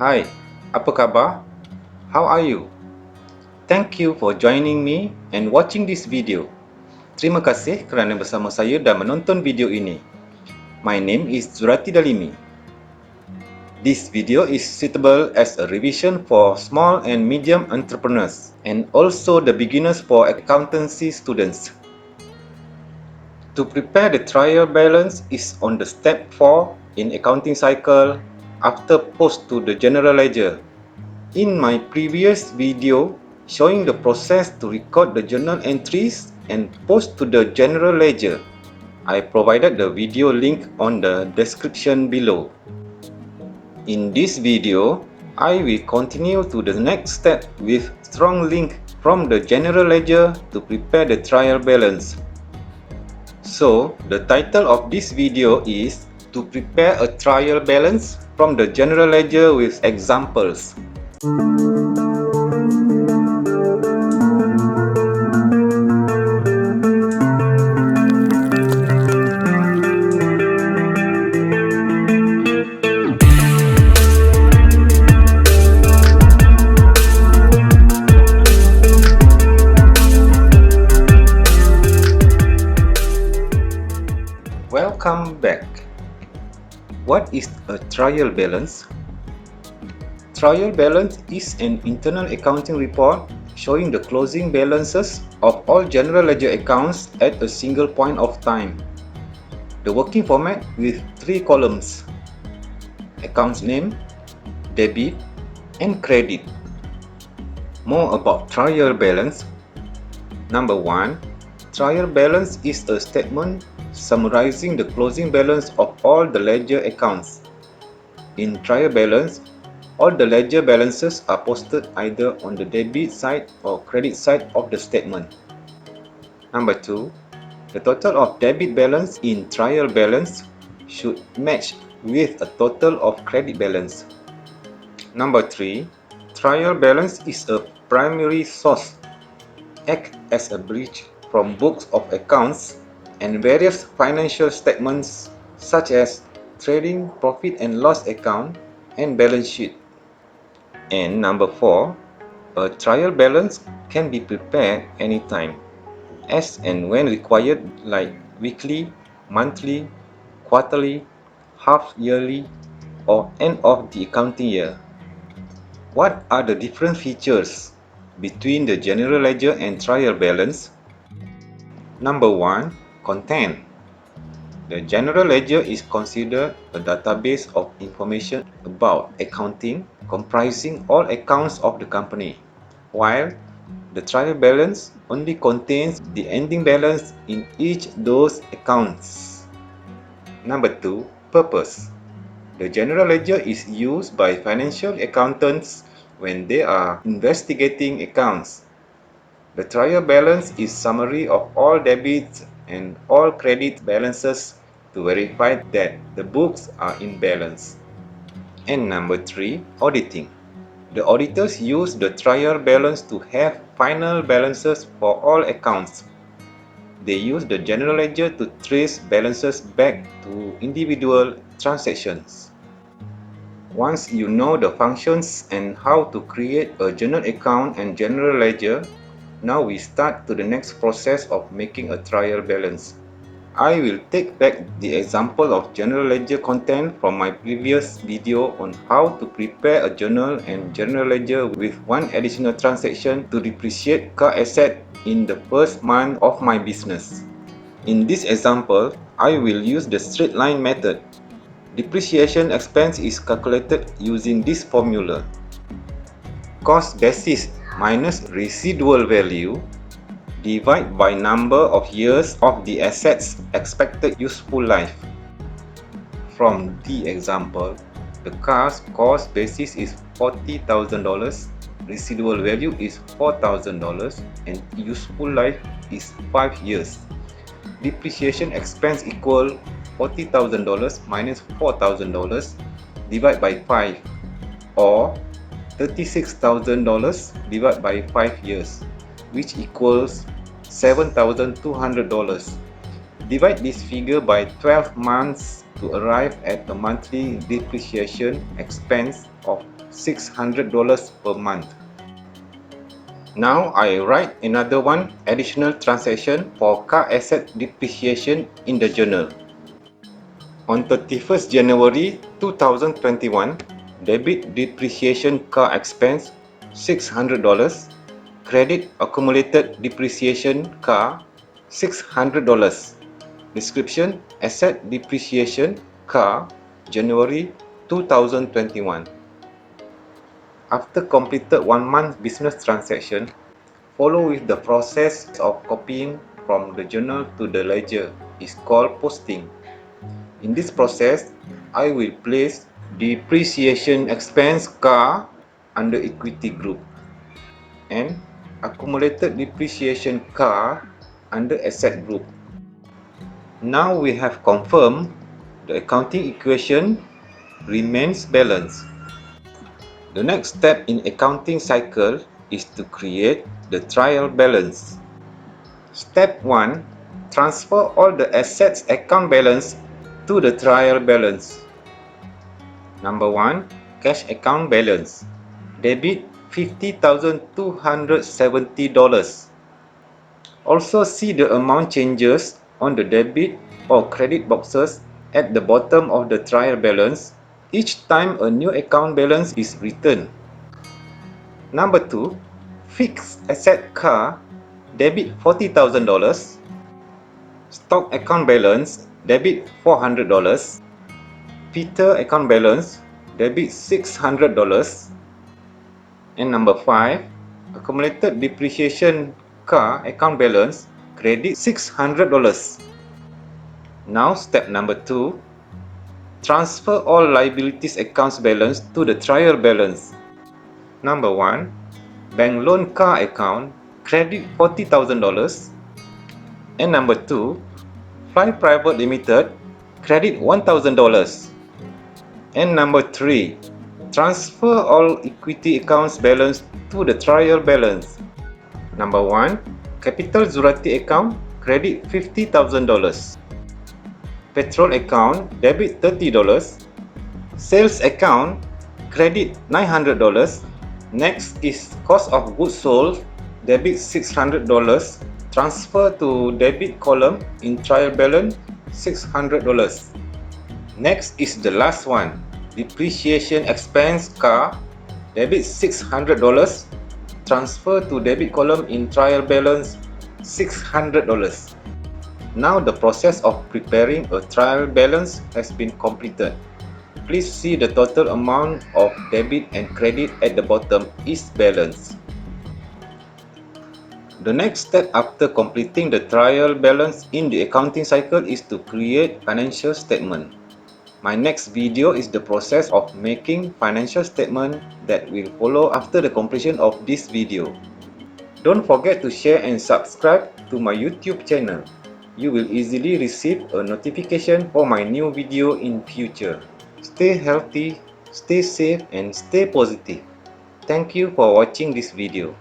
Hai, apa khabar? How are you? Thank you for joining me and watching this video. Terima kasih kerana bersama saya dan menonton video ini. My name is Zurati Dalimi. This video is suitable as a revision for small and medium entrepreneurs and also the beginners for accountancy students. To prepare the trial balance is on the step 4 in accounting cycle after post to the general ledger. In my previous video showing the process to record the journal entries and post to the general ledger, I provided the video link on the description below. In this video, I will continue to the next step with strong link from the general ledger to prepare the trial balance. So, the title of this video is to prepare a trial balance from the general ledger with examples. Welcome back. What is a trial balance? Trial balance is an internal accounting report showing the closing balances of all general ledger accounts at a single point of time. The working format with 3 columns: accounts name, debit, and credit. More about trial balance. Number 1. Trial balance is a statement summarizing the closing balance of all the ledger accounts. In trial balance, all the ledger balances are posted either on the debit side or credit side of the statement. Number 2. The total of debit balance in trial balance should match with a total of credit balance. Number 3. Trial balance is a primary source, acts as a bridge from books of accounts and various financial statements such as trading profit and loss account and balance sheet. And number 4, a trial balance can be prepared anytime, as and when required, like weekly, monthly, quarterly, half yearly, or end of the accounting year. What are the different features between the general ledger and trial balance? Number 1. Content. The general ledger is considered a database of information about accounting comprising all accounts of the company, while the trial balance only contains the ending balance in each those accounts. Number 2. Purpose. The general ledger is used by financial accountants when they are investigating accounts. The trial balance is summary of all debits and all credit balances to verify that the books are in balance. And number 3, auditing. The auditors use the trial balance to have final balances for all accounts. They use the general ledger to trace balances back to individual transactions. Once you know the functions and how to create a journal account and general ledger, now we start to the next process of making a trial balance. I will take back the example of general ledger content from my previous video on how to prepare a journal and general ledger with one additional transaction to depreciate car asset in the first month of my business. In this example, I will use the straight line method. Depreciation expense is calculated using this formula: cost basis minus residual value divide by number of years of the asset's expected useful life. From the example, the car's cost basis is $40,000, residual value is $4,000, and useful life is 5 years. Depreciation expense equal $40,000 minus $4,000 divided by 5, or $36,000 divided by 5 years, which equals $7,200. Divide this figure by 12 months to arrive at a monthly depreciation expense of $600 per month. Now I write another one additional transaction for car asset depreciation in the journal. On 31st January 2021, debit depreciation car expense $600, credit accumulated depreciation car $600. Description: asset depreciation car January 2021. After completed 1 month business transaction, follow with the process of copying from the journal to the ledger is called posting. In this process, I will place depreciation expense car under equity group and accumulated depreciation car under asset group. Now we have confirmed the accounting equation remains balanced. The next step in accounting cycle is to create the trial balance. Step 1. Transfer all the assets account balance to the trial balance. Number 1. Cash account balance. Debit $50,270. Also see the amount changes on the debit or credit boxes at the bottom of the trial balance each time a new account balance is written. Number 2. Fixed asset car. Debit $40,000. Stock account balance. Debit $400. Peter account balance. Debit $600. And number 5. Accumulated depreciation car account balance. Credit $600. Now step number 2. Transfer all liabilities accounts balance to the trial balance. Number 1. Bank loan car account, credit $40,000. And number 2. Fly Private Limited, credit $1,000. And number 3. Transfer all equity accounts balance to the trial balance. Number 1. Capital Zurati account, credit $50,000. Petrol account, debit $30. Sales account, credit $900. Next is cost of goods sold, debit $600. Transfer to debit column in trial balance $600. Next is the last one, depreciation expense car, debit $600. Transfer to debit column in trial balance $600. Now the process of preparing a trial balance has been completed. Please see the total amount of debit and credit at the bottom is balanced. The next step after completing the trial balance in the accounting cycle is to create financial statement. My next video is the process of making financial statement that will follow after the completion of this video. Don't forget to share and subscribe to my YouTube channel. You will easily receive a notification for my new video in future. Stay healthy, stay safe and stay positive. Thank you for watching this video.